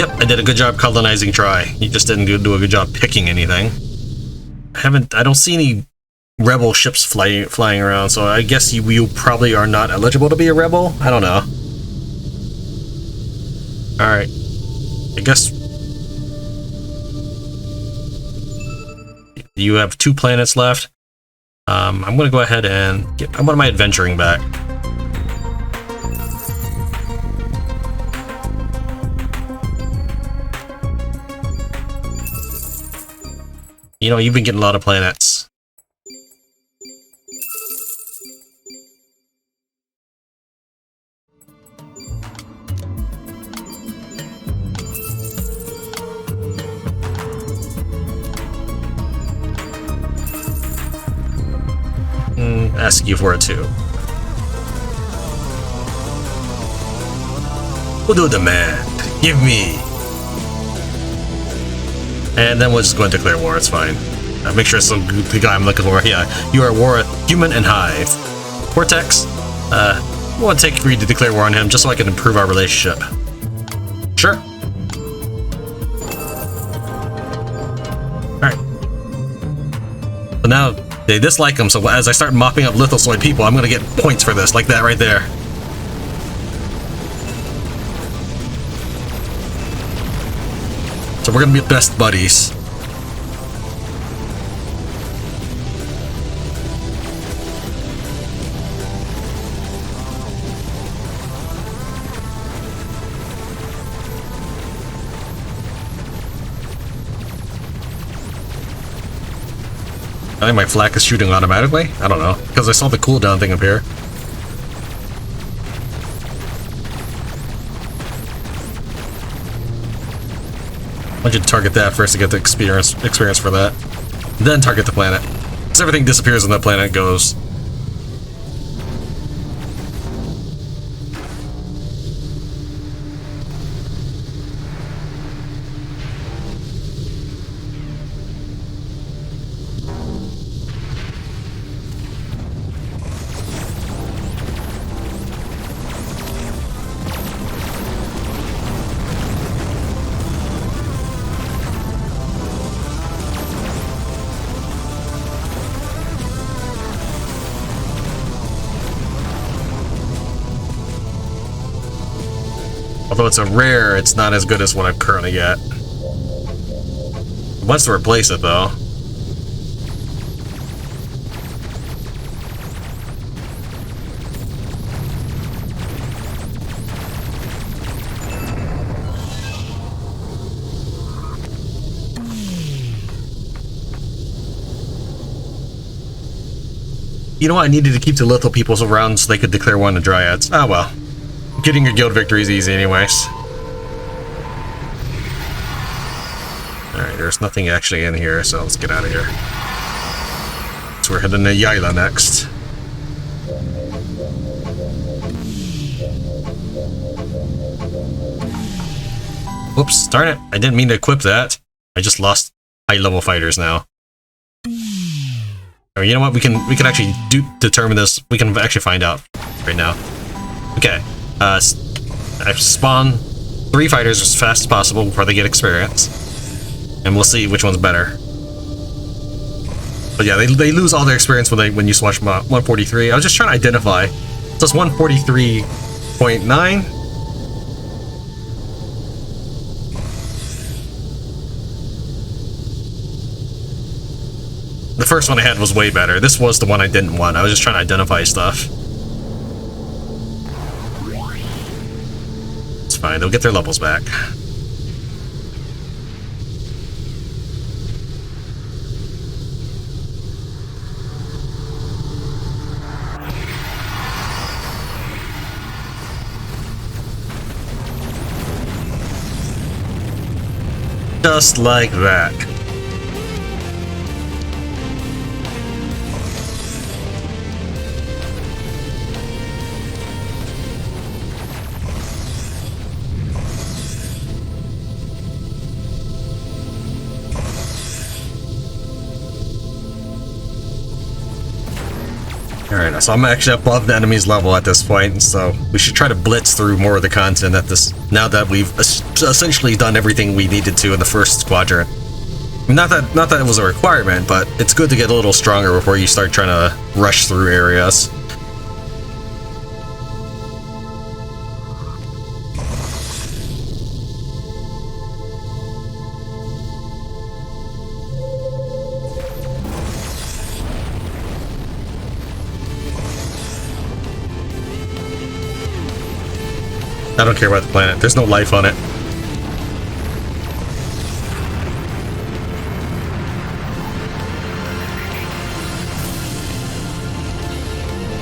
Yep, I did a good job colonizing Tri. You just didn't do a good job picking anything. I don't see any rebel ships flying around, so I guess you probably are not eligible to be a rebel? I don't know. Alright. I guess you have 2 planets left. I'm gonna go ahead and I want my adventuring back. You know, you've been getting a lot of planets. Ask you for it too. We'll do a demand. Give me. And then we'll just go and declare war, it's fine. Make sure it's the guy I'm looking for. Yeah, you are at war with Human and Hive. Cortex, we'll agree to declare war on him just so I can improve our relationship. Sure. Alright. So now, they dislike him, so as I start mopping up Lithosoid people, I'm gonna get points for this, like that right there. So we're gonna be best buddies. I think my flak is shooting automatically? I don't know, because I saw the cooldown thing appear. I want you to target that first to get the experience for that. Then target the planet. Because everything disappears when that planet goes. Although it's a rare, it's not as good as what I've currently got. It wants to replace it, though. You know what? I needed to keep the Litho peoples around so they could declare war on the Dryads. Ah, well. Getting your guild victory is easy anyways. Alright, there's nothing actually in here, so let's get out of here. So we're heading to Yaila next. Whoops, darn it. I didn't mean to equip that. I just lost high-level fighters now. Alright, you know what? We can actually determine this. We can actually find out right now. Okay. I spawn 3 fighters as fast as possible before they get experience, and we'll see which one's better. But yeah, they lose all their experience when you switch 143. I was just trying to identify. So it's 143.9. The first one I had was way better. This was the one I didn't want. I was just trying to identify stuff. Fine, they'll get their levels back. Just like that. Alright, so I'm actually above the enemy's level at this point, so we should try to blitz through more of the content at this, now that we've essentially done everything we needed to in the first quadrant. Not that it was a requirement, but it's good to get a little stronger before you start trying to rush through areas. I don't care about the planet. There's no life on it.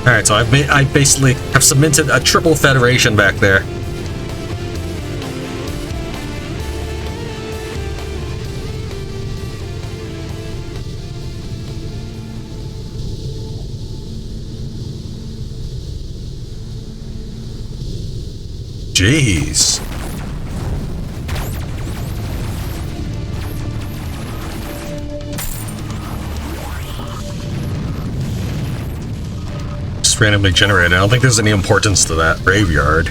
Alright, so I basically have cemented a triple federation back there. Jeez. Just randomly generated. I don't think there's any importance to that graveyard.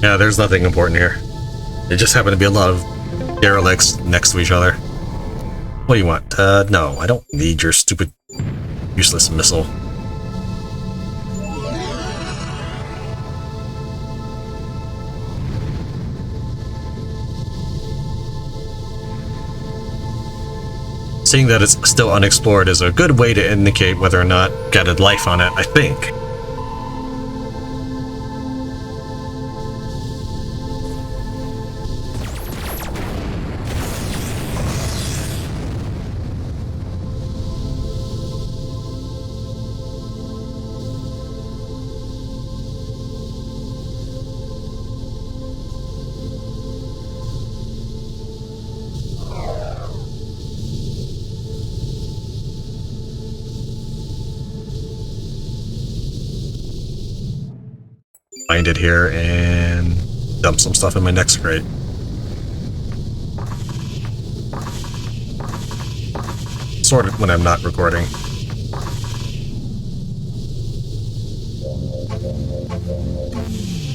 Yeah, there's nothing important here. It just happened to be a lot of derelicts next to each other. What do you want? No, I don't need your stupid, useless missile. Seeing that it's still unexplored is a good way to indicate whether or not got a life on it, I think. Find it here and dump some stuff in my next crate. Sort of when I'm not recording.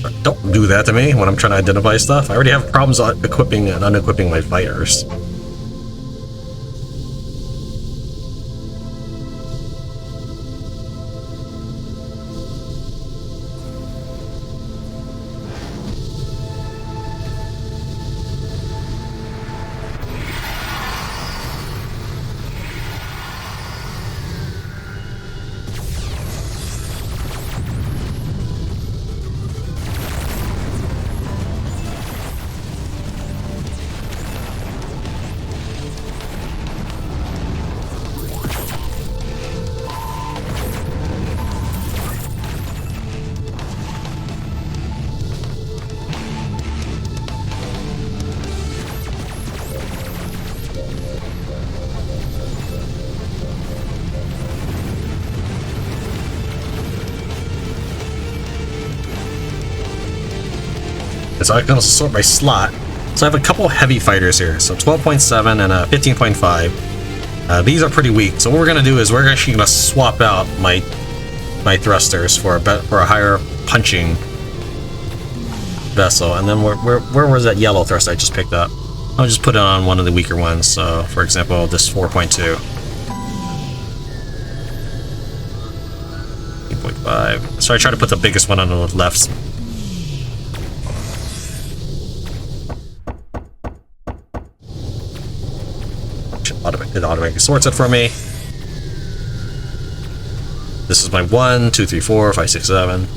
But don't do that to me when I'm trying to identify stuff. I already have problems equipping and unequipping my fighters. So I can also sort by slot. So I have a couple heavy fighters here. So 12.7 and a 15.5. These are pretty weak. So what we're gonna do is we're actually gonna swap out my thrusters for a higher punching vessel. And then where was that yellow thruster I just picked up? I'll just put it on one of the weaker ones. So for example, this 4.2. 8.5. So I try to put the biggest one on the left. It automatically sorts it for me. This is my 1, 2, 3, 4, 5, 6, 7.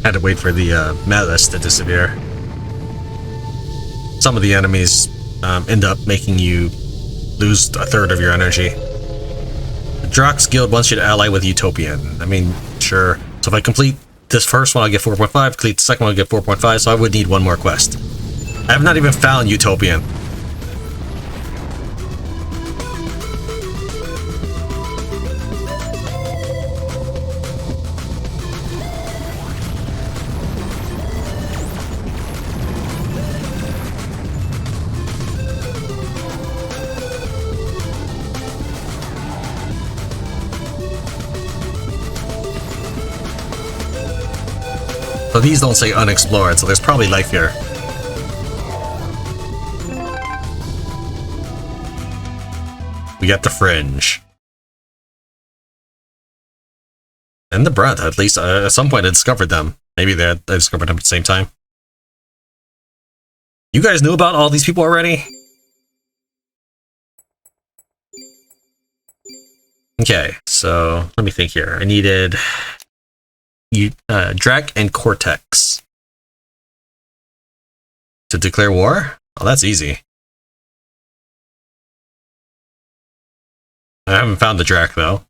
Had to wait for the metas to disappear. Some of the enemies end up making you lose a third of your energy. The Drox Guild wants you to ally with Utopian. I mean, sure. So if I complete this first one, I'll get 4.5. Complete the second one, I'll get 4.5. So I would need one more quest. I have not even found Utopian. So these don't say unexplored, so there's probably life here. We got the Fringe. And the Breath, at least at some point I discovered them. Maybe I discovered them at the same time. You guys knew about all these people already? Okay, so let me think here. I needed Drac and Cortex to declare war? Oh, that's easy. I haven't found the Drac though.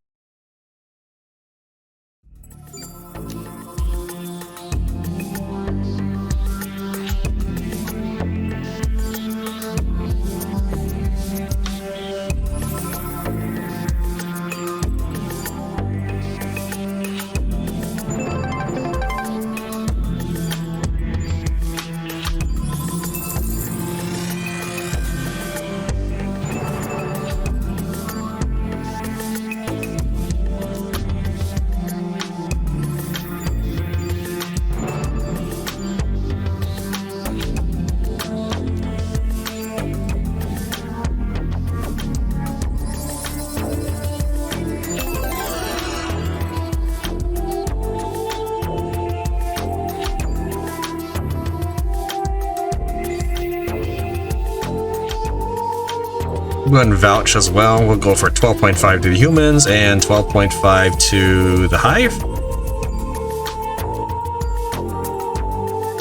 Go ahead and vouch as well. We'll go for 12.5 to the humans and 12.5 to the hive.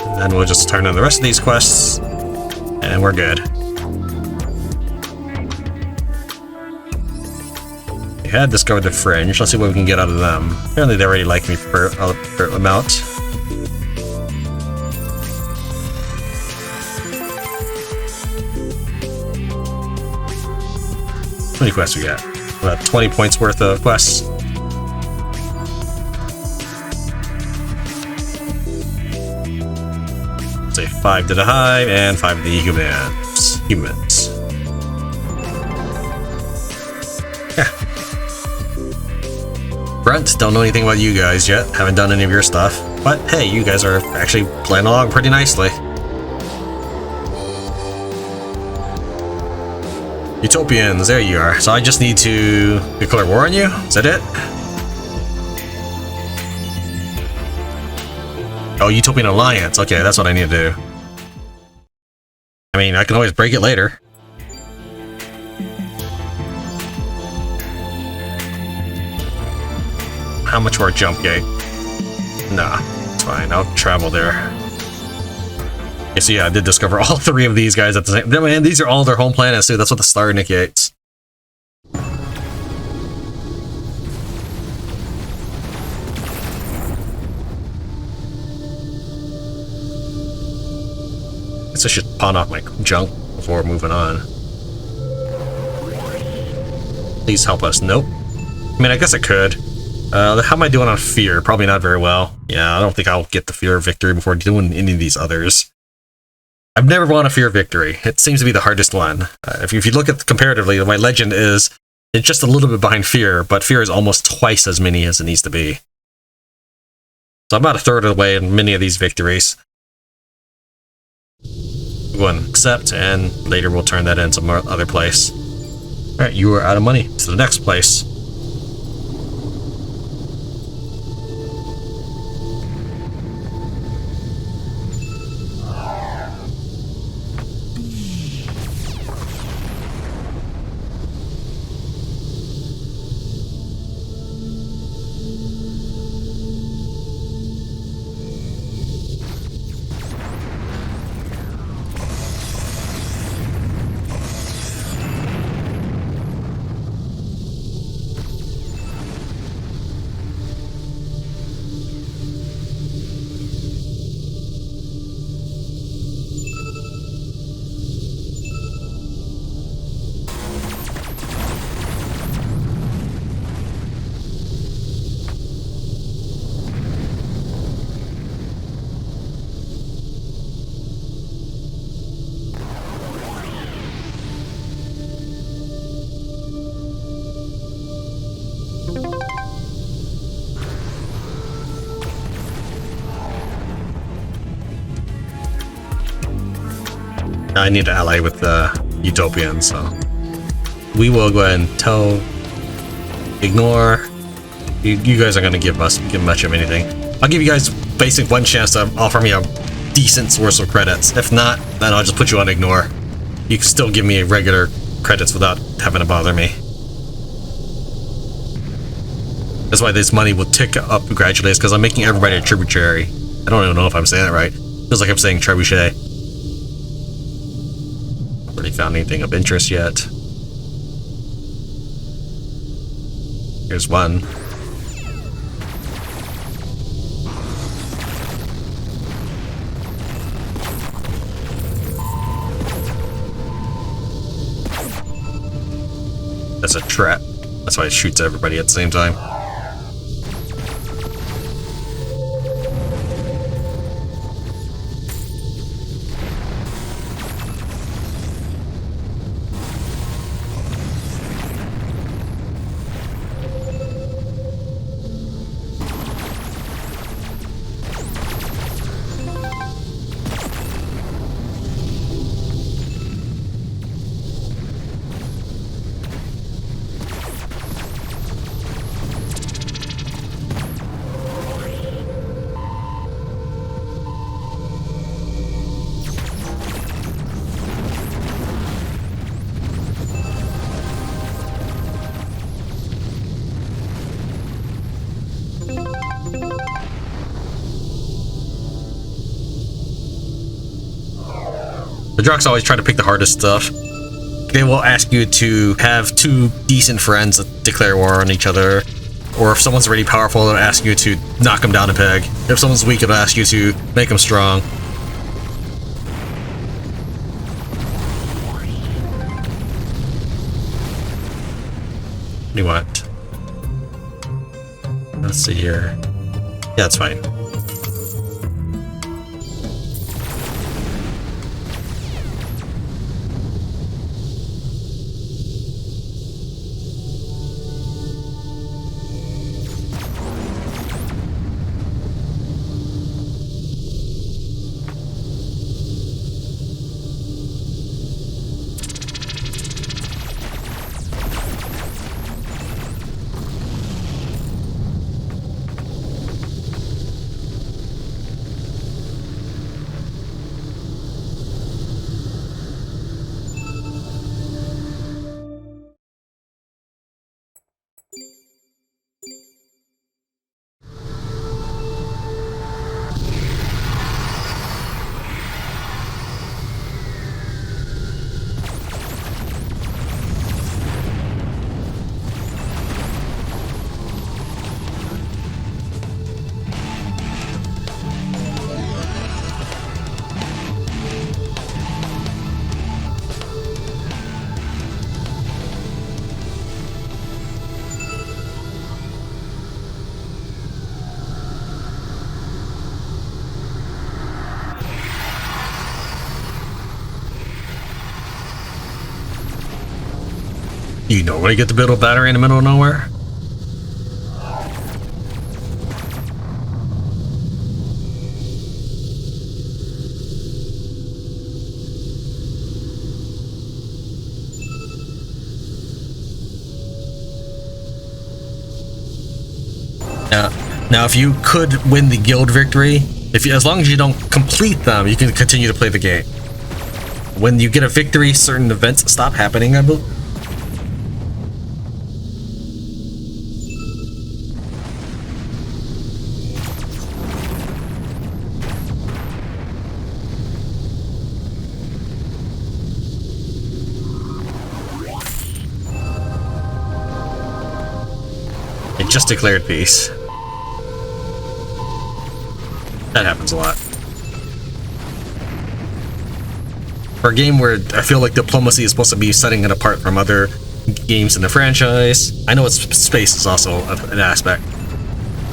And then we'll just turn on the rest of these quests and we're good. We had discovered the Fringe. Let's see what we can get out of them. Apparently they already like me for a amount. How many quests we got? About 20 points worth of quests. Say 5 to the hive and 5 to the humans. Yeah. Brent, don't know anything about you guys yet. Haven't done any of your stuff. But hey, you guys are actually playing along pretty nicely. Utopians, there you are. So I just need to declare war on you? Is that it? Oh, Utopian Alliance. Okay, that's what I need to do. I mean, I can always break it later. How much for a jump gate? Nah, it's fine. I'll travel there. Okay, so yeah, I did discover all 3 of these guys at the same time. Man, these are all their home planets, too. That's what the star indicates. Guess I should pawn off my junk before moving on. Please help us. Nope. I mean, I guess I could. How am I doing on fear? Probably not very well. Yeah, I don't think I'll get the fear victory before doing any of these others. I've never won a fear victory. It seems to be the hardest one. If you look at comparatively, my legend is it's just a little bit behind fear, but fear is almost twice as many as it needs to be. So I'm about a third of the way in many of these victories. Go and accept, and later we'll turn that into some other place. Alright, you are out of money. To the next place. I need to ally with the Utopian, so we will go ahead and tell, ignore. You guys are gonna give much of anything. I'll give you guys basic one chance to offer me a decent source of credits. If not, then I'll just put you on ignore. You can still give me regular credits without having to bother me. That's why this money will tick up gradually, is because I'm making everybody a tributary. I don't even know if I'm saying it right. Feels like I'm saying trebuchet. Not really found anything of interest yet. Here's one. That's a trap. That's why it shoots everybody at the same time. The Drox always try to pick the hardest stuff. They will ask you to have two decent friends that declare war on each other. Or if someone's really powerful, they'll ask you to knock them down a peg. If someone's weak, it'll ask you to make them strong. What do you want? Let's see here. Yeah, that's fine. You know where you get to build a battery in the middle of nowhere? Now, if you could win the guild victory, as long as you don't complete them, you can continue to play the game. When you get a victory, certain events stop happening, I believe. It just declared peace. That happens a lot. For a game where I feel like diplomacy is supposed to be setting it apart from other games in the franchise, I know it's space is also an aspect,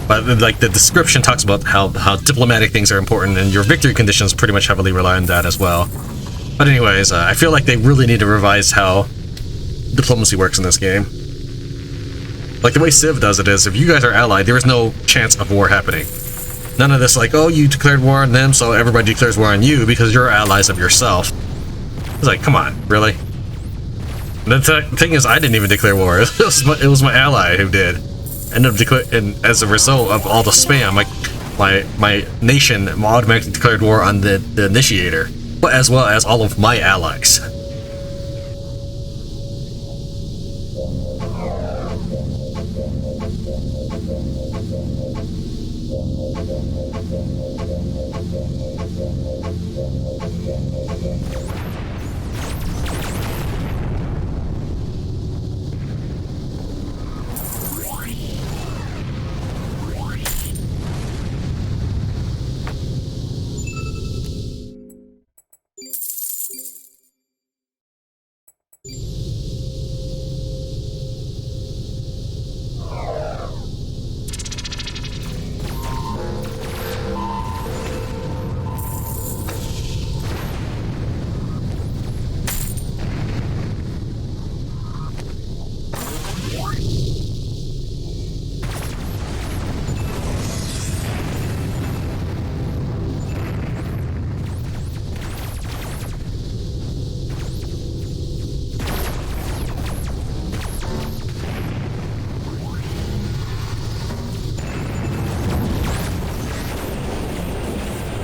but like the description talks about how diplomatic things are important, and your victory conditions pretty much heavily rely on that as well. But anyways, I feel like they really need to revise how diplomacy works in this game. Like the way Civ does it is, if you guys are allied, there is no chance of war happening. None of this like, oh, you declared war on them, so everybody declares war on you because you're allies of yourself. It's like, come on, really? The thing is, I didn't even declare war. It was my ally who did. And as a result of all the spam, my nation automatically declared war on the initiator, but as well as all of my allies.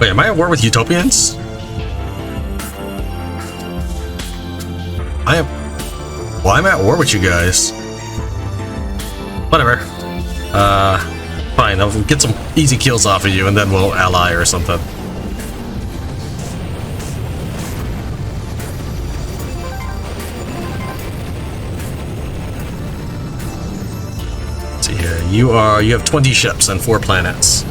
Wait, am I at war with Utopians? Well, I'm at war with you guys. Whatever. Fine, I'll get some easy kills off of you and then we'll ally or something. Let's see here. You have 20 ships and 4 planets.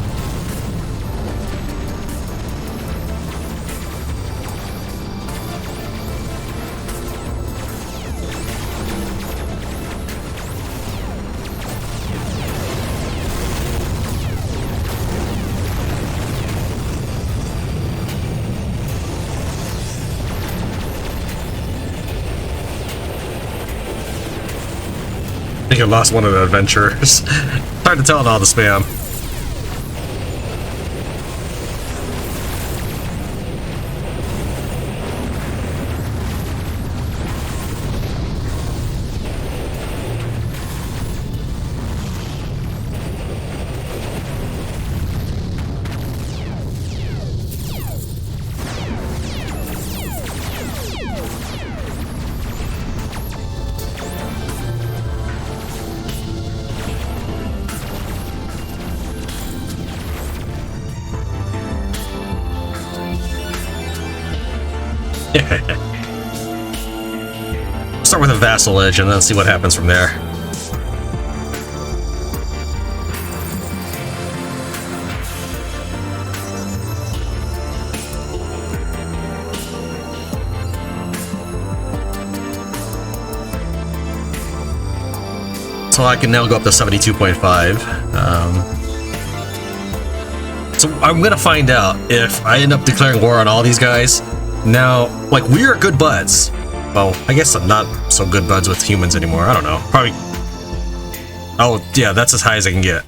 I think I lost one of the adventurers. Hard to tell in all the spam. Start with a vassalage and then see what happens from there. So I can now go up to 72.5. So I'm gonna find out if I end up declaring war on all these guys. Now, like, we are good buds. Well, I guess I'm not so good buds with humans anymore. I don't know. Probably. Oh, yeah, that's as high as I can get.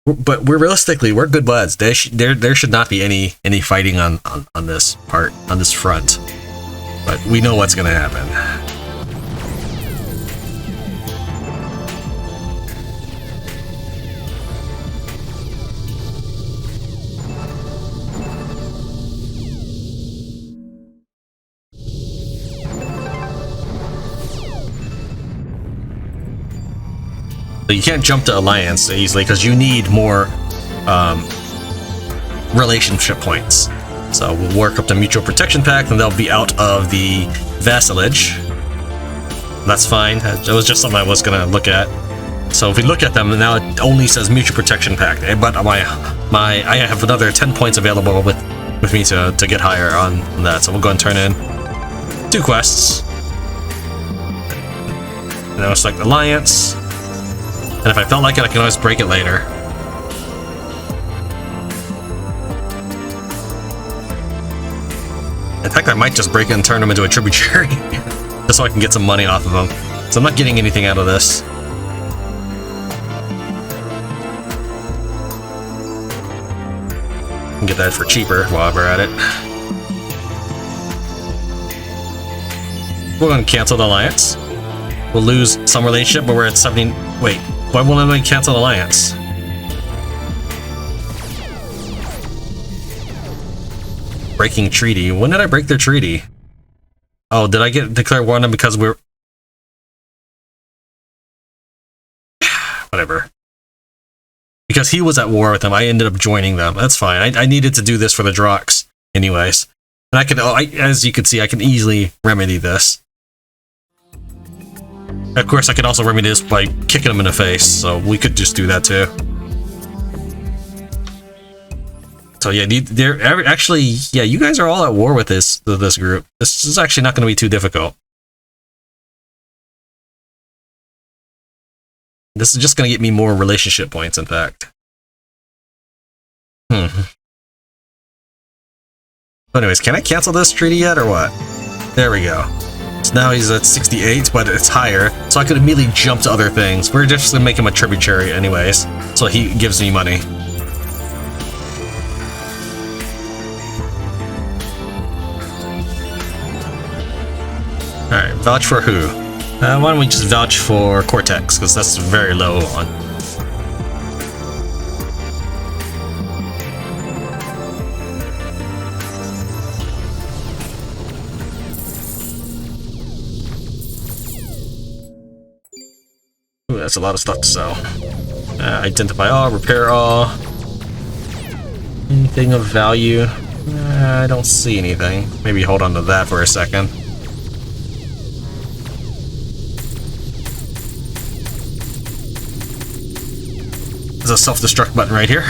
But realistically, we're good buds. There should not be any fighting on this part, on this front. But we know what's gonna happen. You can't jump to alliance easily because you need more relationship points. So we'll work up the mutual protection pact and they'll be out of the vassalage. That's fine. It was just something I was gonna look at. So if we look at them now, it only says mutual protection pact. But I have another 10 points available with me to get higher on that. So we'll go and turn in 2 quests. And then I'll select alliance. And if I felt like it, I can always break it later. In fact, I might just break it and turn them into a tributary. Just so I can get some money off of them. So I'm not getting anything out of this. I can get that for cheaper while we're at it. We're going to cancel the alliance. We'll lose some relationship, but we're at 70. Wait, why won't I cancel the alliance? Breaking treaty. When did I break their treaty? Oh, did I get declare war on them because we're... Whatever. Because he was at war with them, I ended up joining them. That's fine. I needed to do this for the Drox anyways. And I can, as you can see, I can easily remedy this. Of course, I could also remedy this by kicking them in the face, so we could just do that too. So yeah, they're actually, yeah, you guys are all at war with this group. This is actually not going to be too difficult. This is just going to get me more relationship points, in fact. But anyways, can I cancel this treaty yet, or what? There we go. So now he's at 68, but it's higher, so I could immediately jump to other things. We're just going to make him a tributary anyways, so he gives me money. Alright, vouch for who? Why don't we just vouch for Cortex, because that's very low on. Ooh, that's a lot of stuff to sell. Identify all, repair all. Anything of value? I don't see anything. Maybe hold on to that for a second. There's a self-destruct button right here.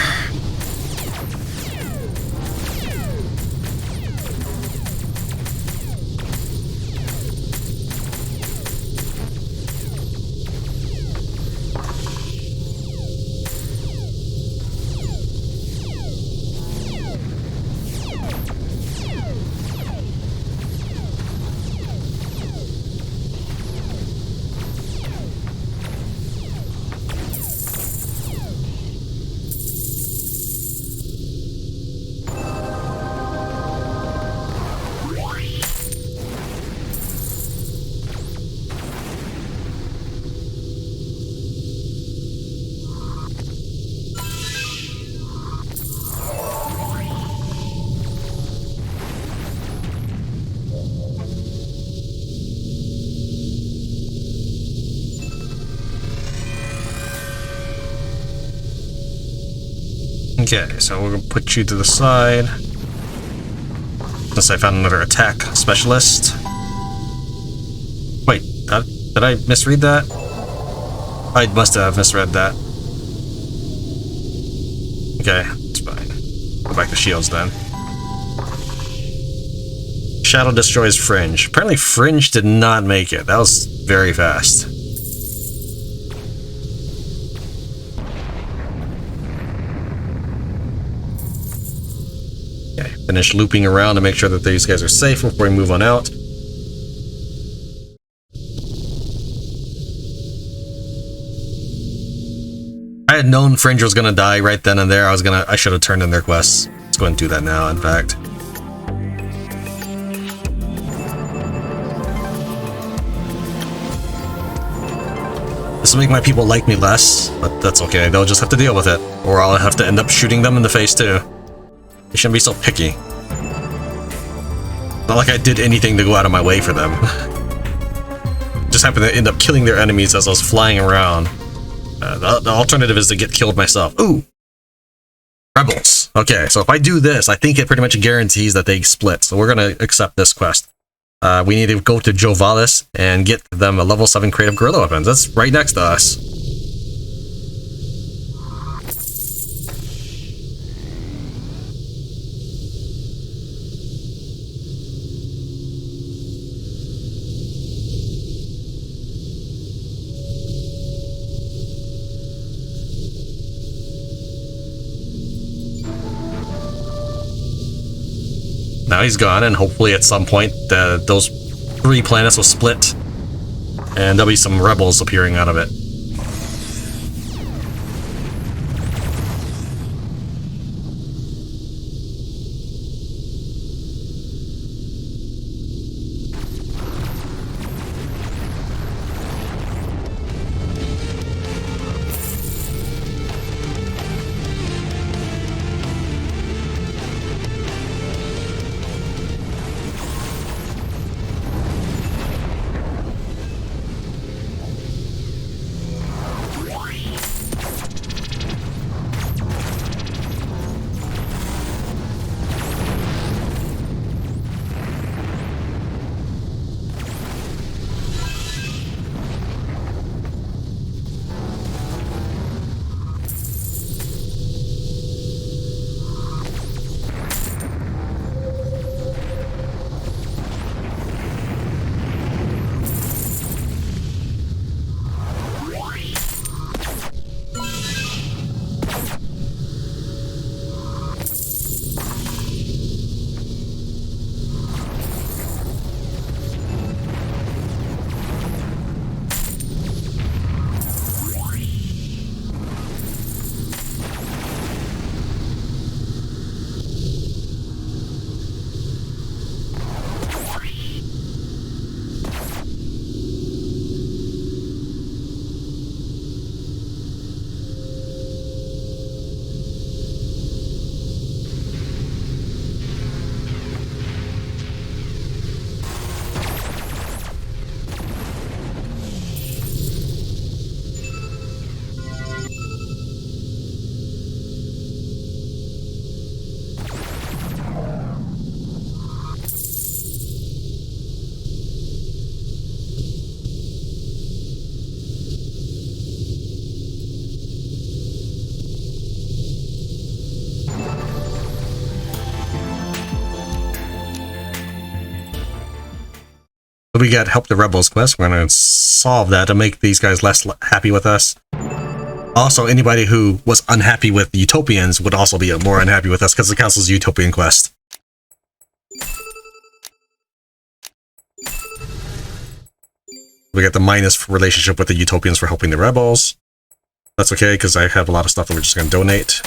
Okay, so we're gonna put you to the side. Since I found another attack specialist. Wait, did I misread that? I must have misread that. Okay, it's fine. Go back to shields then. Shadow destroys Fringe. Apparently Fringe did not make it. That was very fast. Finish looping around to make sure that these guys are safe before we move on out. I had known Fringe was gonna die right then and there. I should have turned in their quests. Let's go ahead and do that now, in fact. This will make my people like me less, but that's okay. They'll just have to deal with it. Or I'll have to end up shooting them in the face too. They shouldn't be so picky. Not like I did anything to go out of my way for them. Just happened to end up killing their enemies as I was flying around. The alternative is to get killed myself. Ooh! Rebels. Okay, so if I do this, I think it pretty much guarantees that they split. So we're going to accept this quest. We need to go to Jovalis and get them a level 7 creative guerrilla weapons. That's right next to us. Now he's gone, and hopefully at some point those 3 planets will split, and there'll be some rebels appearing out of it. So we got Help the Rebels quest. We're going to solve that to make these guys less happy with us. Also, anybody who was unhappy with the Utopians would also be more unhappy with us because it counts as a Utopian quest. We got the minus relationship with the Utopians for helping the Rebels. That's okay, because I have a lot of stuff that we're just going to donate.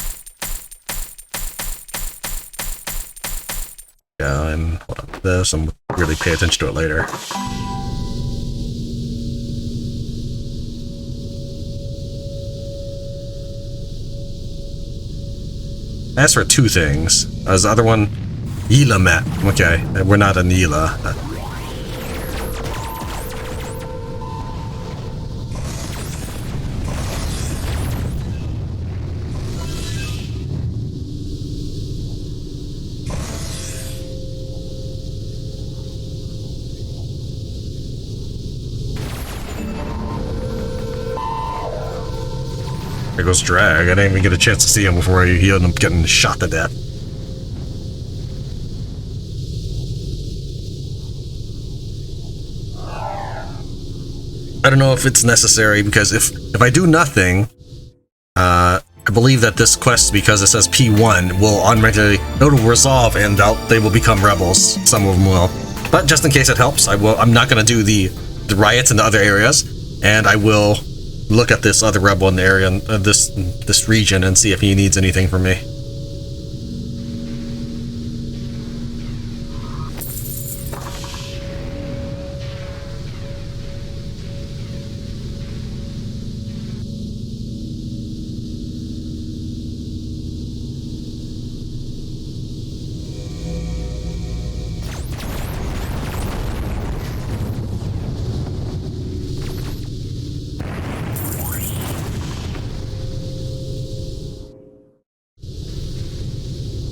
Yeah, and hold on to this, and really pay attention to it later. As for two things, as the other one, Yila map. Okay, we're not in Yila. There goes Drag. I didn't even get a chance to see him before he ended up getting shot to death. I don't know if it's necessary, because if I do nothing, I believe that this quest, because it says P1, will automatically, it'll resolve and they will become rebels. Some of them will. But just in case it helps, I'm not going to do the riots in the other areas, and I will look at this other rebel in the area, this region, and see if he needs anything from me.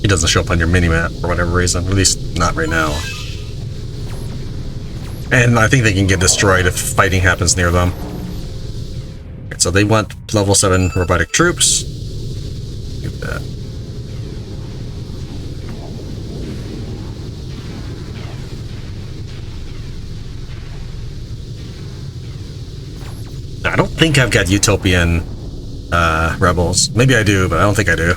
He doesn't show up on your mini-map for whatever reason, at least not right now. And I think they can get destroyed if fighting happens near them. Okay, so they want level 7 robotic troops. Get that. I don't think I've got Utopian rebels. Maybe I do, but I don't think I do.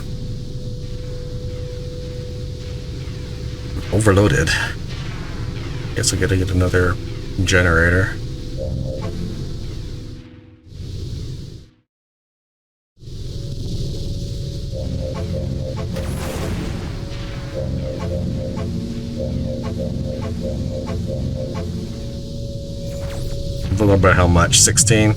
Overloaded. Guess I gotta get another generator. A little bit how much? 16?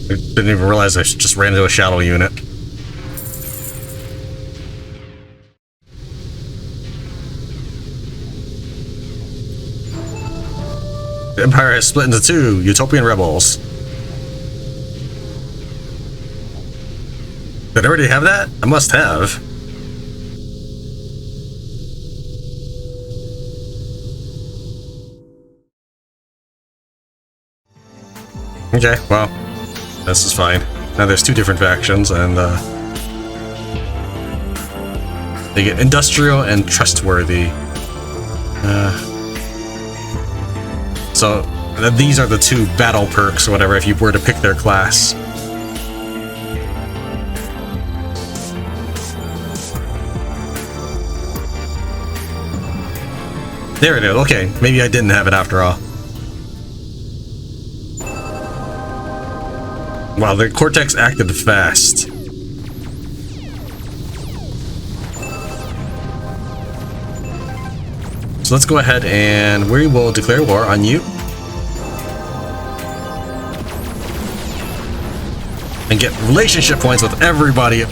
I didn't even realize I just ran into a shadow unit. The Empire has split into two Utopian rebels. Did I already have that? I must have. Okay, well, this is fine. Now there's two different factions, and they get industrial and trustworthy. So these are the two battle perks or whatever if you were to pick their class. There it is. Okay, maybe I didn't have it after all. Wow, the Cortex acted fast. So let's go ahead and we will declare war on you. And get relationship points with everybody.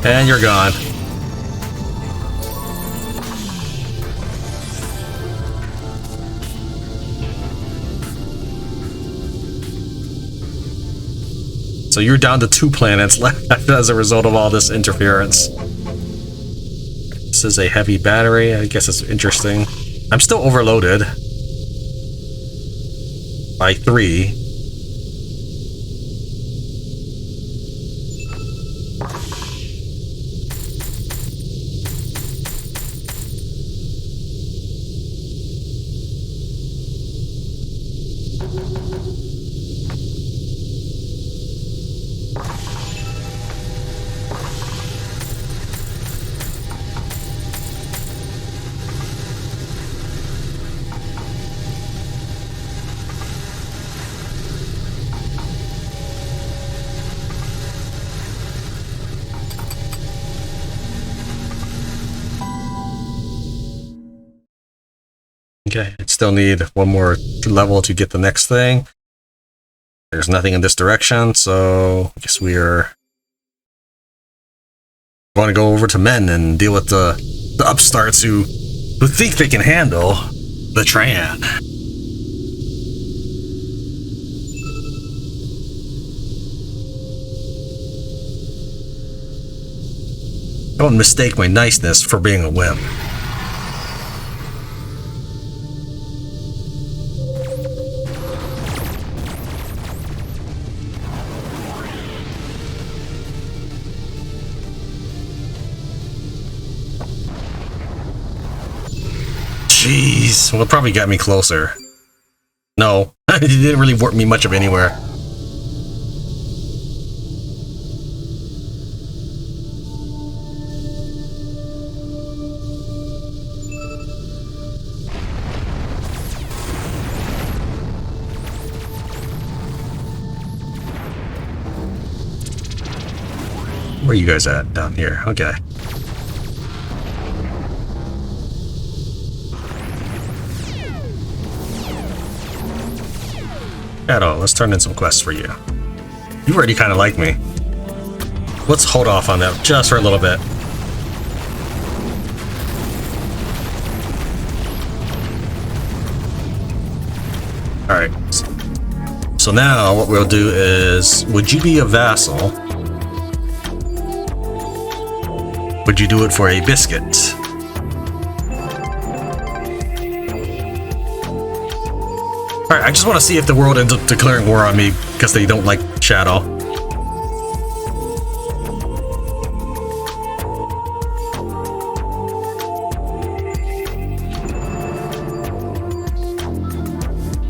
And you're gone. So you're down to 2 planets left as a result of all this interference. This is a heavy battery. I guess it's interesting. I'm still overloaded by 3. Okay, I still need one more level to get the next thing. There's nothing in this direction, so I guess we are going to go over to Men and deal with the upstarts who think they can handle the Tran. Don't mistake my niceness for being a wimp. Jeez, well, it probably got me closer. No, it didn't really warp me much of anywhere. Where are you guys at? Down here. Okay. Shadow, let's turn in some quests for you. You already kind of like me. Let's hold off on that just for a little bit. Alright. So now what we'll do is, would you be a vassal? Would you do it for a biscuit? Alright, I just want to see if the world ends up declaring war on me because they don't like Shadow.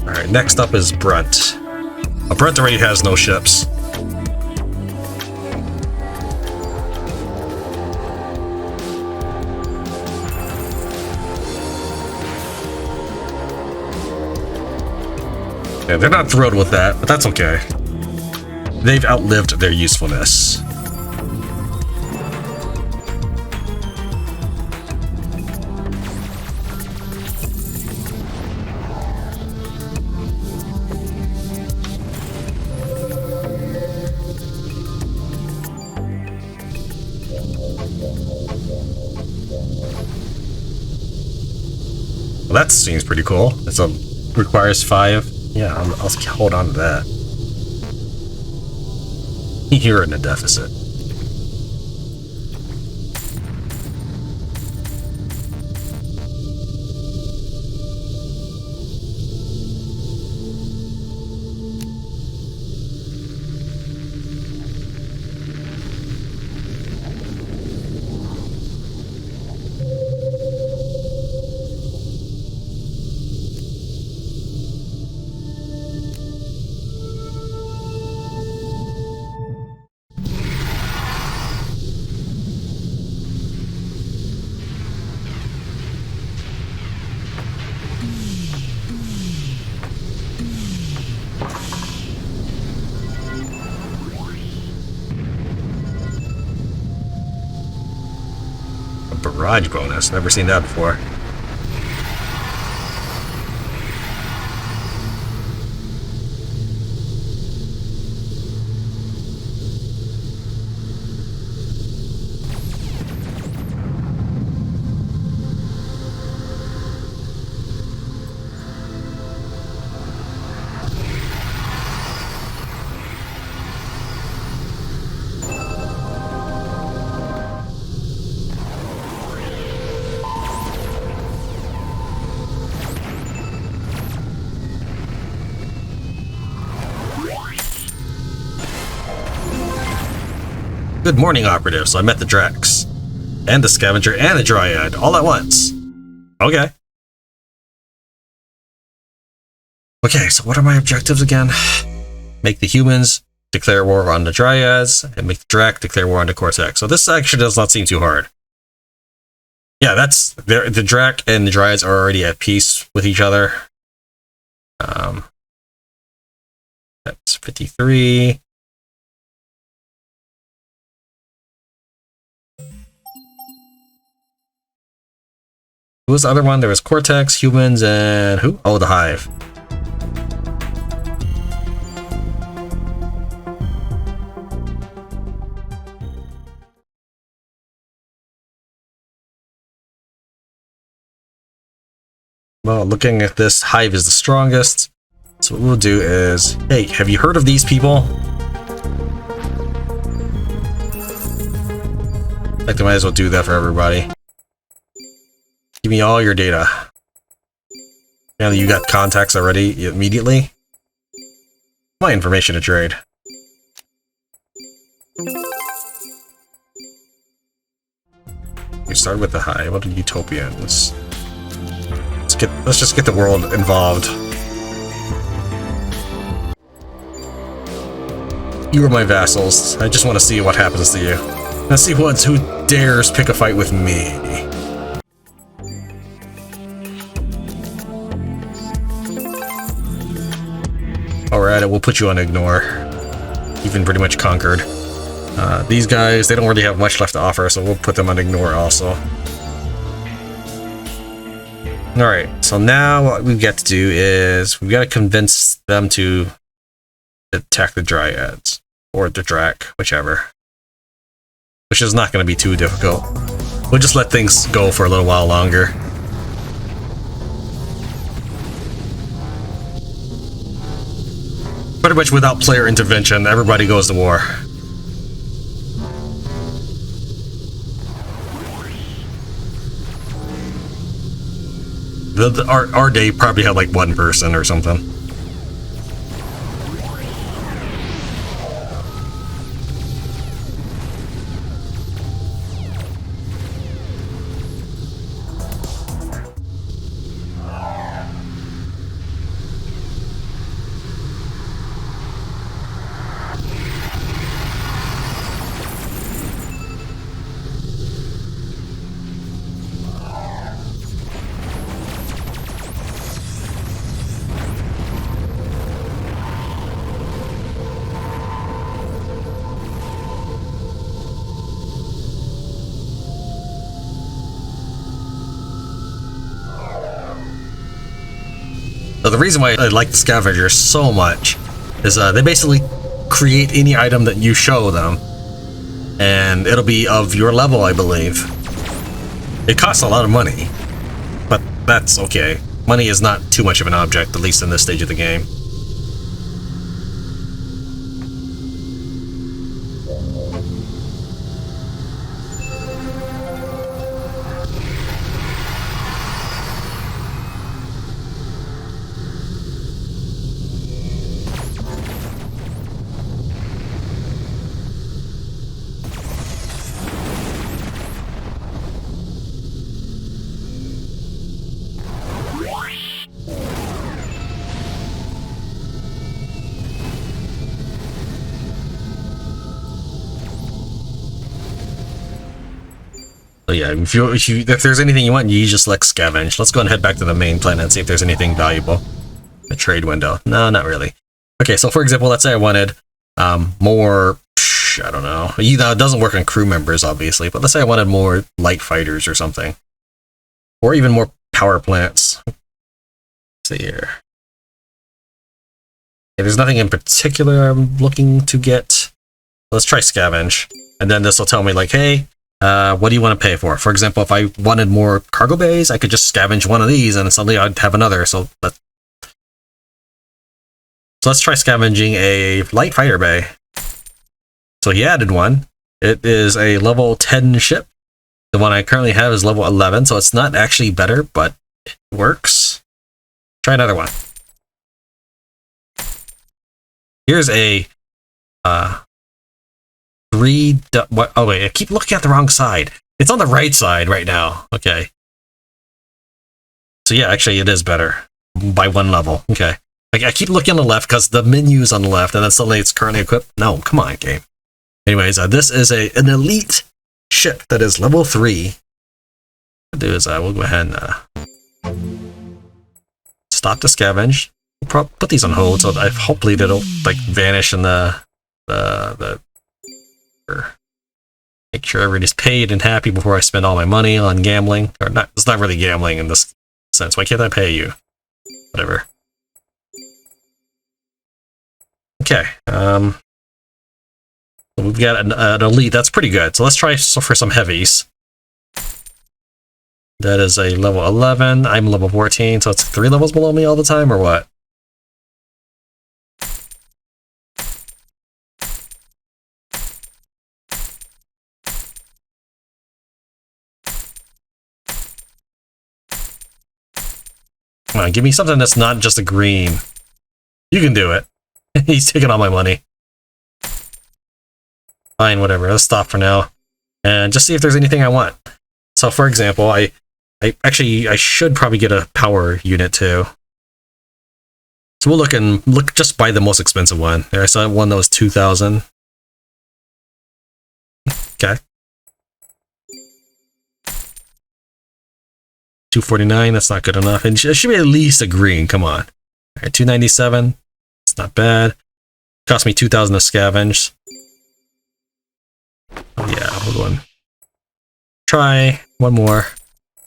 Alright, next up is Brunt. Well, Brunt already has no ships. Yeah, they're not thrilled with that, but that's okay. They've outlived their usefulness. Well, that seems pretty cool. Requires 5. Yeah, I'll hold on to that. You're in a deficit. Garage bonus. Never seen that before. Good morning, Operative. So I met the Drox, and the Scavenger, and the Dryad, all at once. Okay. Okay, so what are my objectives again? Make the humans declare war on the Dryads, and make the Drac declare war on the Cortex. So this actually does not seem too hard. Yeah, that's... the Drac and the Dryads are already at peace with each other. That's 53... Who was the other one? There was Cortex, humans, and who? Oh, the Hive. Well, looking at this, Hive is the strongest. So what we'll do is, hey, have you heard of these people? I think I might as well do that for everybody. Give me all your data. Now that you got contacts already immediately. My information to trade. We start with the Hive. What are Utopians? Let's just get the world involved. You are my vassals. I just want to see what happens to you. Let's see who dares pick a fight with me. Alright, we'll put you on ignore. You've been pretty much conquered. These guys, they don't really have much left to offer, so we'll put them on ignore also. Alright, so now what we've got to do is we've got to convince them to attack the Dryads. Or the Drac, whichever. Which is not going to be too difficult. We'll just let things go for a little while longer. Pretty much without player intervention, everybody goes to war. Our day probably had like one person or something. So the reason why I like the Scavengers so much is they basically create any item that you show them, and it'll be of your level, I believe. It costs a lot of money, but that's okay. Money is not too much of an object, at least in this stage of the game. So yeah, if there's anything you want, you just select scavenge. Let's go and head back to the main planet and see if there's anything valuable. A trade window. No, not really. Okay, so for example, let's say I wanted more I don't know. You know, it doesn't work on crew members, obviously, but let's say I wanted more light fighters or something. Or even more power plants. Let's see here. Okay, there's nothing in particular I'm looking to get. Let's try scavenge. And then this will tell me, like, hey, what do you want to pay for? For example, if I wanted more cargo bays, I could just scavenge one of these and suddenly I'd have another. So let's try scavenging a light fighter bay. So he added one. It is a level 10 ship. The one I currently have is level 11, so it's not actually better, but it works. Try another one. Here's a oh wait, I keep looking at the wrong side. It's on the right side right now. Okay. So yeah, actually it is better by one level. Okay. I keep looking on the left because the menu's on the left, and then suddenly it's currently equipped. No, come on, game. Anyways, this is an elite ship that is level 3. What I'll do is we'll go ahead and stop the scavenge. We'll put these on hold, so hopefully they'll like vanish in the make sure everybody's paid and happy before I spend all my money on gambling. Or not, it's not really gambling in this sense. Why can't I pay you? Whatever. Okay, so we've got an elite. That's pretty good. So let's try for some heavies. That is a level 11. I'm level 14, so it's 3 levels below me all the time, or what? Come on, give me something that's not just a green. You can do it. He's taking all my money. Fine, whatever. Let's stop for now. And just see if there's anything I want. So, for example, I should probably get a power unit too. So we'll look just buy the most expensive one. There, I saw one that was 2,000. Okay. 249, that's not good enough. And it should be at least a green, come on. Alright, 297. It's not bad. Cost me 2,000 to scavenge. Oh yeah, we're going. Try one more.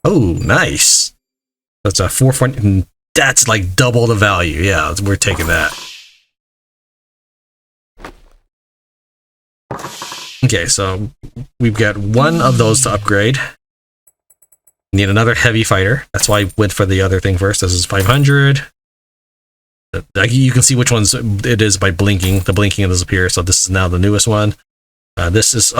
Oh, nice. That's a 440. That's like double the value. Yeah, we're taking that. Okay, so we've got one of those to upgrade. Need another heavy fighter. That's why I went for the other thing first. This is 500. You can see which ones it is by blinking. The blinking does appear. So this is now the newest one. This is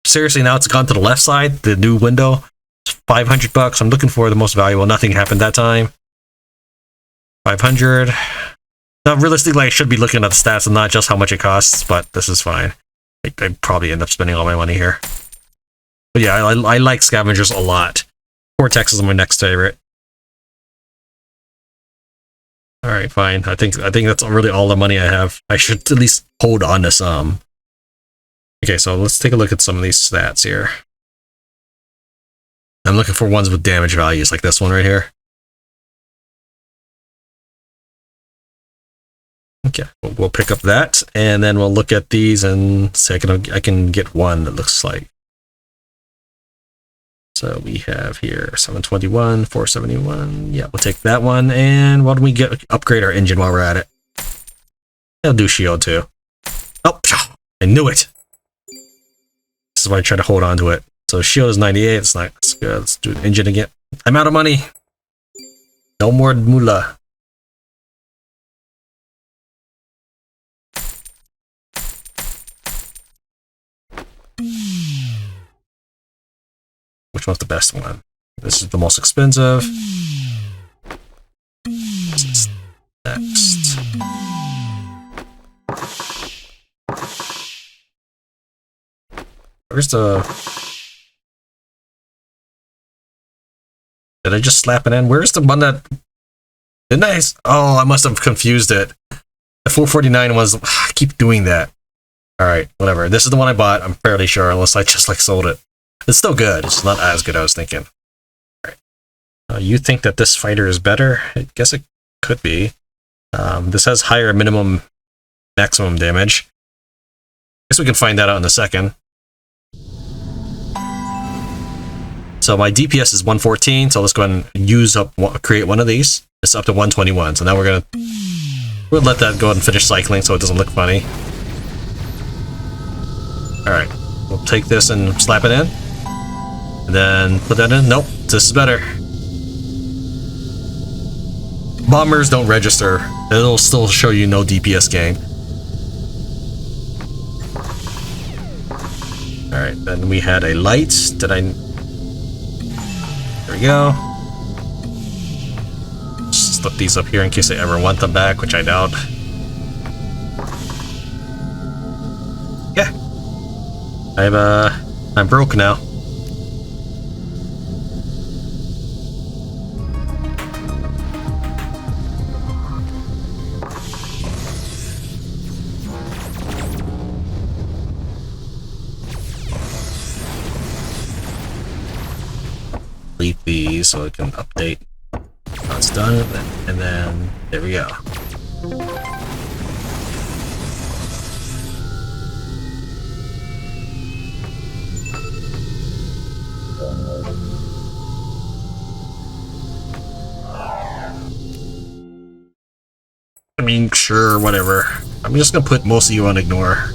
seriously, now it's gone to the left side. The new window. It's $500. I'm looking for the most valuable. Nothing happened that time. 500. Now, realistically, I should be looking at the stats and not just how much it costs, but this is fine. I probably end up spending all my money here. But yeah, I like scavengers a lot. Cortex is my next favorite. Alright, fine. I think that's really all the money I have. I should at least hold on to some. Okay, so let's take a look at some of these stats here. I'm looking for ones with damage values, like this one right here. Okay, we'll pick up that, and then we'll look at these and say I can get one that looks like. So we have here 721, 471. Yeah, we'll take that one. And why don't we upgrade our engine while we're at it? I'll do shield too. Oh, I knew it. This is why I try to hold on to it. So shield is 98. It's not. That's good. Let's do the engine again. I'm out of money. No more moolah. Which one's the best one? This is the most expensive. This is next. Where's the... Did I just slap it in? Where's the one that... Didn't I? Oh, I must have confused it. The 449 was... I keep doing that. Alright, whatever. This is the one I bought, I'm fairly sure, unless I just like sold it. It's still good. It's not as good as I was thinking. Alright. You think that this fighter is better? I guess it could be. This has higher maximum damage. Guess we can find that out in a second. So my DPS is 114, so let's go ahead and create one of these. It's up to 121, so now we'll let that go ahead and finish cycling so it doesn't look funny. Alright, we'll take this and slap it in. And then put that in. Nope, this is better. Bombers don't register. It'll still show you no DPS gain. Alright, then we had a light. There we go. Just slip these up here in case I ever want them back, which I doubt. Yeah. I'm broke now. Delete these so it can update. That's done, and then there we go. I mean, sure, whatever. I'm just gonna put most of you on ignore.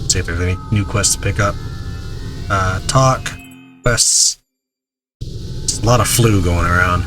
See if there's any new quests to pick up. Talk, quests. There's a lot of flu going around.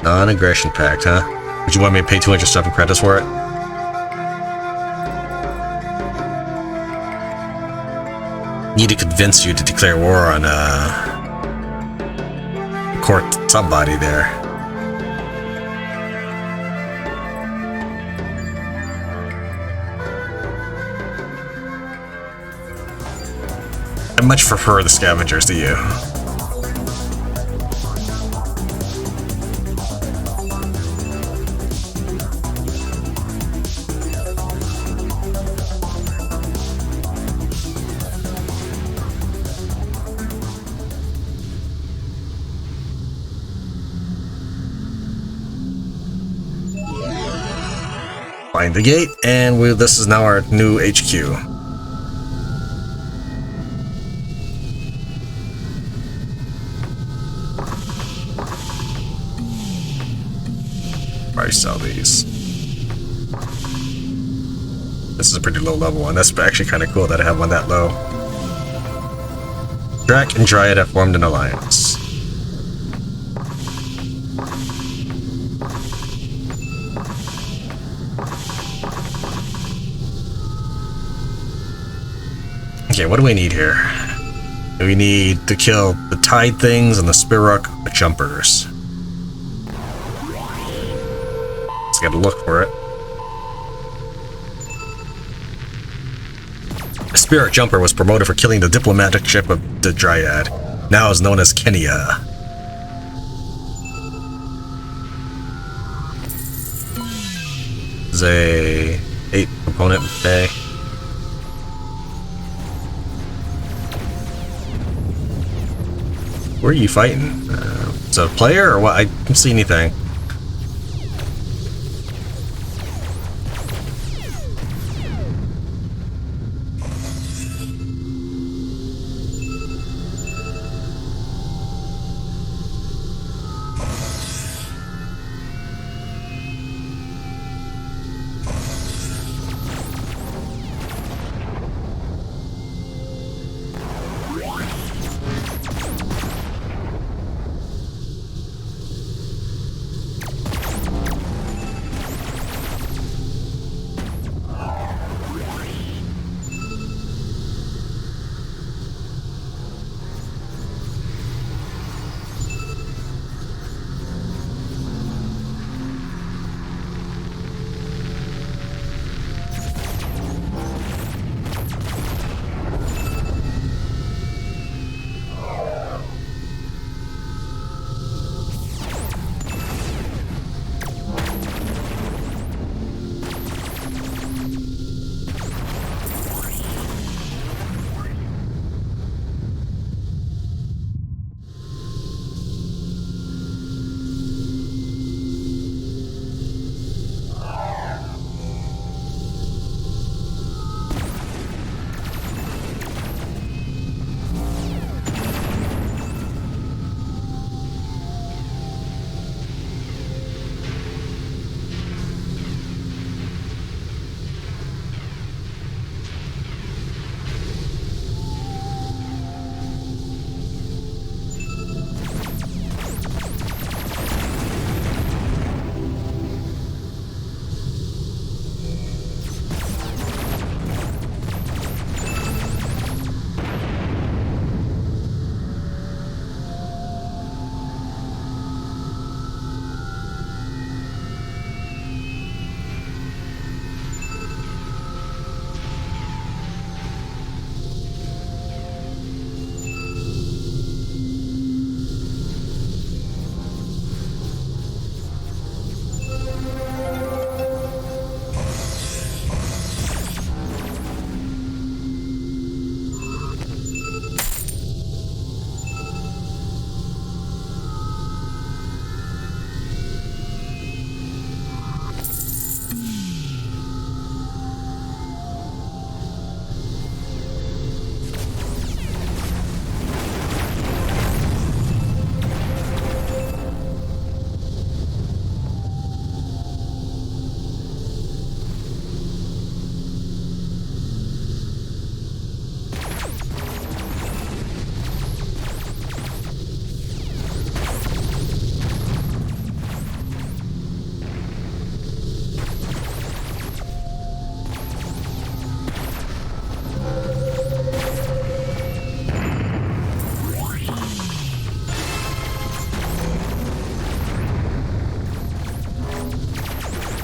Non-aggression pact, huh? Would you want me to pay 207 credits for it? Need to convince you to declare war on court somebody there. I much prefer the scavengers to you. Find the gate, and this is now our new HQ. Probably sell these. This is a pretty low level one. That's actually kind of cool that I have one that low. Drac and Dryad have formed an alliance. Okay, what do we need here? We need to kill the Tide things and the Spirrock jumpers. Just gotta look for it. The Spirrock jumper was promoted for killing the diplomatic ship of the Dryad, now is known as Kenya. This is a 8-component bay. Where are you fighting? Is it a player or what? I don't see anything.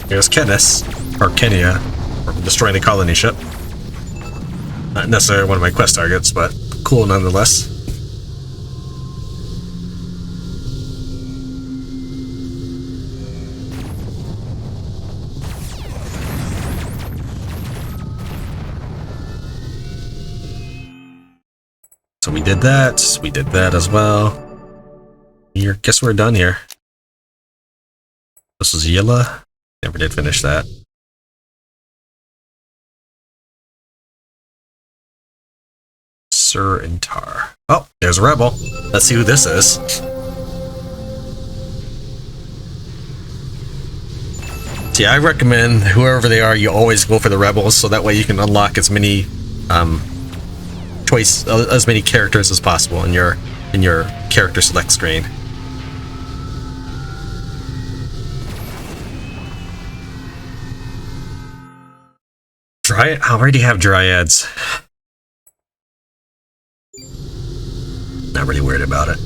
Here's Kenneth, or Kenya, from destroying the colony ship. Not necessarily one of my quest targets, but cool nonetheless. So we did that as well. Here, guess we're done here. This was Yilla. Never did finish that. Sir and Tar. Oh, there's a rebel. Let's see who this is. See, I recommend whoever they are, you always go for the rebels, so that way you can unlock as many as many characters as possible in your character select screen. I already have dryads. Not really worried about it.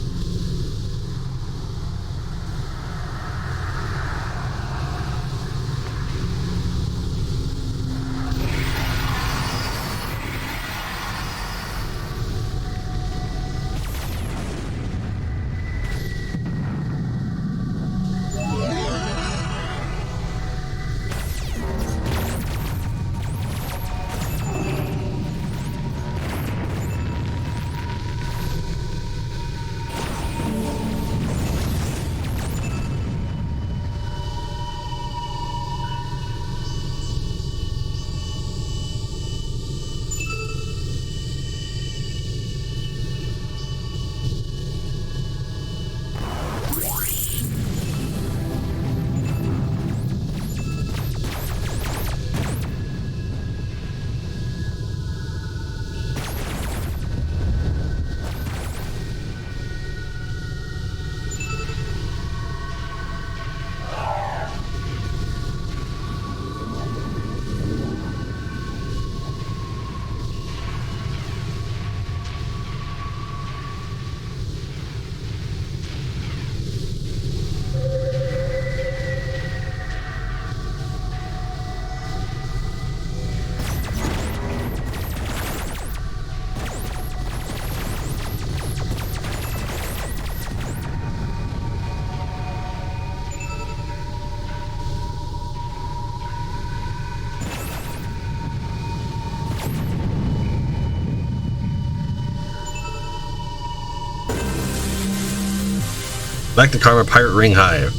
Back to Karma Pirate Ring Hive.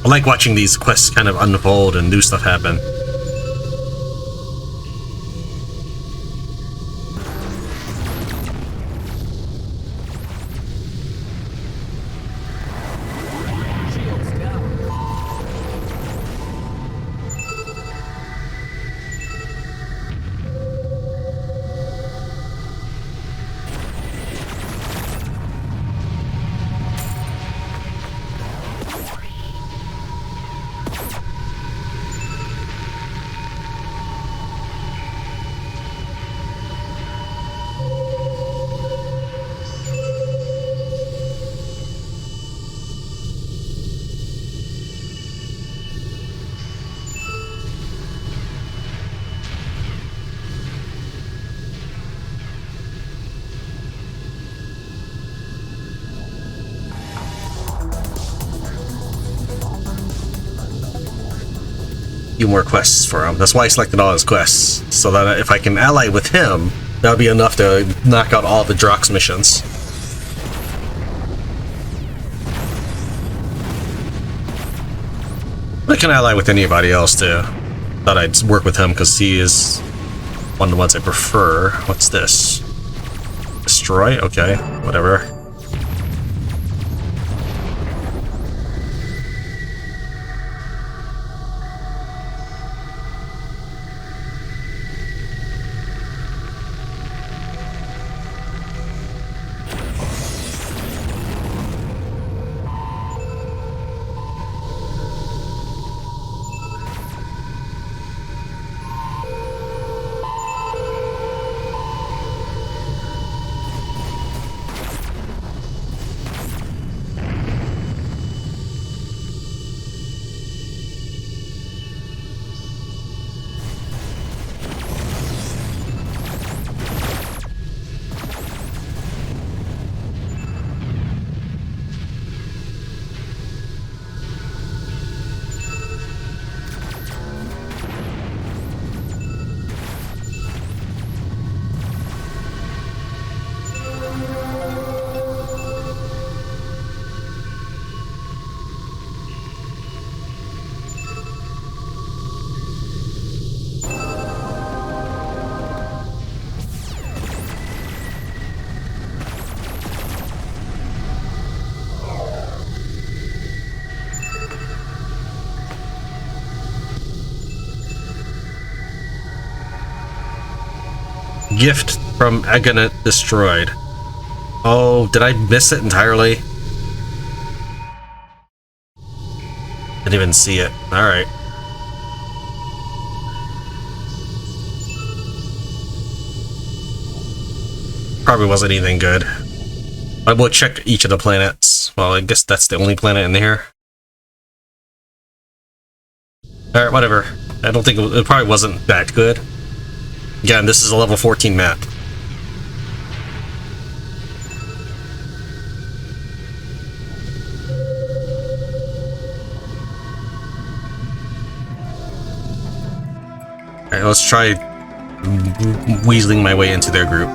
I like watching these quests kind of unfold and new stuff happen. Few more quests for him. That's why I selected all his quests, so that if I can ally with him, that would be enough to knock out all the Drox missions. But I can ally with anybody else too. Thought I'd work with him because he is one of the ones I prefer. What's this? Destroy? Okay, whatever. Gift from Aghanet destroyed. Oh, did I miss it entirely? Didn't even see it. Alright. probably wasn't anything good. I will check each of the planets. Well, I guess that's the only planet in here. Alright, whatever. I don't think it probably wasn't that good. Again, this is a level 14 map. Alright, let's try weaseling my way into their group.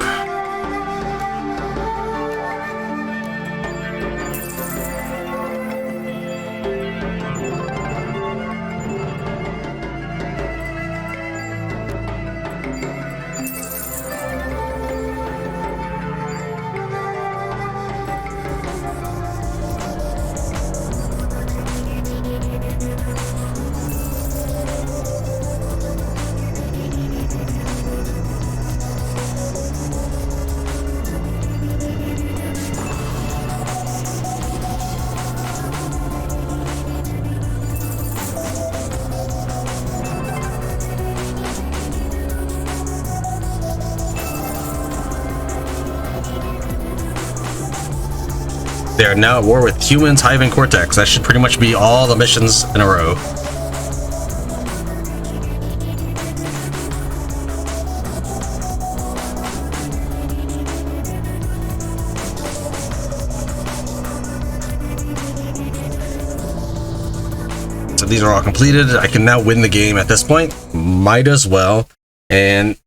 They are now at war with humans, Hive, and Cortex. That should pretty much be all the missions in a row. So these are all completed. I can now win the game at this point. Might as well. And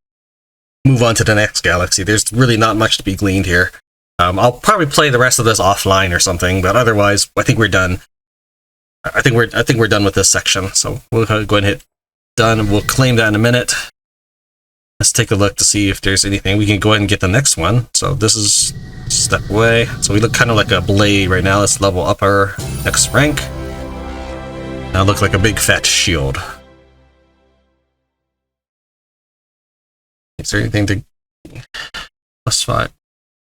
move on to the next galaxy. There's really not much to be gleaned here. I'll probably play the rest of this offline or something, but otherwise, I think we're done. I think we're done with this section. So we'll go ahead and hit done, and we'll claim that in a minute. Let's take a look to see if there's anything. We can go ahead and get the next one. So this is step away. So we look kind of like a blade right now. Let's level up our next rank. Now look like a big fat shield. Is there anything to +5?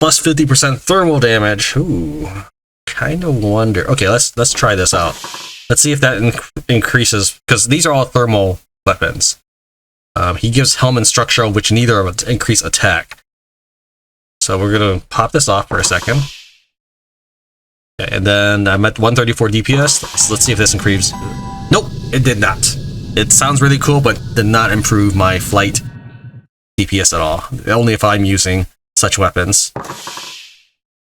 Plus 50% thermal damage. Ooh, kind of wonder. Okay, let's try this out. Let's see if that increases, because these are all thermal weapons. He gives helm and structural, which neither of them increase attack. So we're gonna pop this off for a second. Okay, and then I'm at 134 DPS. Let's see if this increases. Nope, it did not. It sounds really cool, but did not improve my flight DPS at all. Only if I'm using such weapons.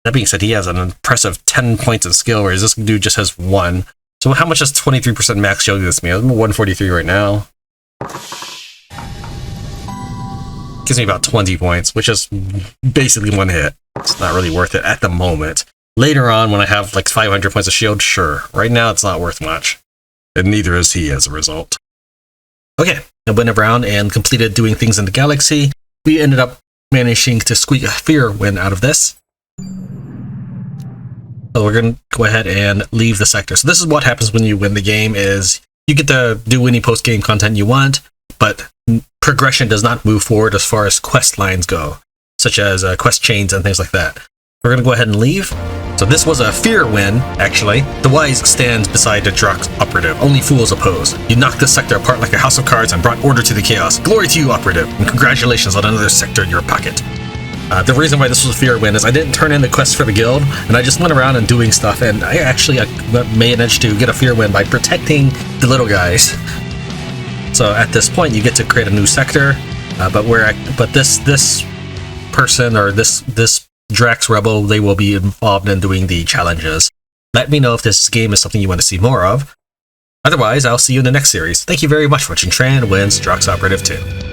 That being said, he has an impressive 10 points of skill, whereas this dude just has 1. So how much does 23% max shield gives me? I'm at 143 right now. Gives me about 20 points, which is basically 1 hit. It's not really worth it at the moment. Later on, when I have like 500 points of shield, sure. Right now, it's not worth much. And neither is he as a result. Okay, I went around and completed doing things in the galaxy. We ended up managing to squeak a fear win out of this. So we're going to go ahead and leave the sector. So this is what happens when you win the game, is you get to do any post-game content you want, but progression does not move forward as far as quest lines go, such as quest chains and things like that. We're going to go ahead and leave. So this was a fear win, actually. The Wise stands beside the Drox Operative. Only fools oppose. You knocked this sector apart like a house of cards and brought order to the chaos. Glory to you, Operative, and congratulations on another sector in your pocket. The reason why this was a fear win is I didn't turn in the quest for the guild, and I just went around and doing stuff, and I actually managed to get a fear win by protecting the little guys. So at this point, you get to create a new sector, but this person, or this Drox Rebel, they will be involved in doing the challenges. Let me know if this game is something you want to see more of. Otherwise, I'll see you in the next series. Thank you very much for watching. Tran wins Drox Operative 2.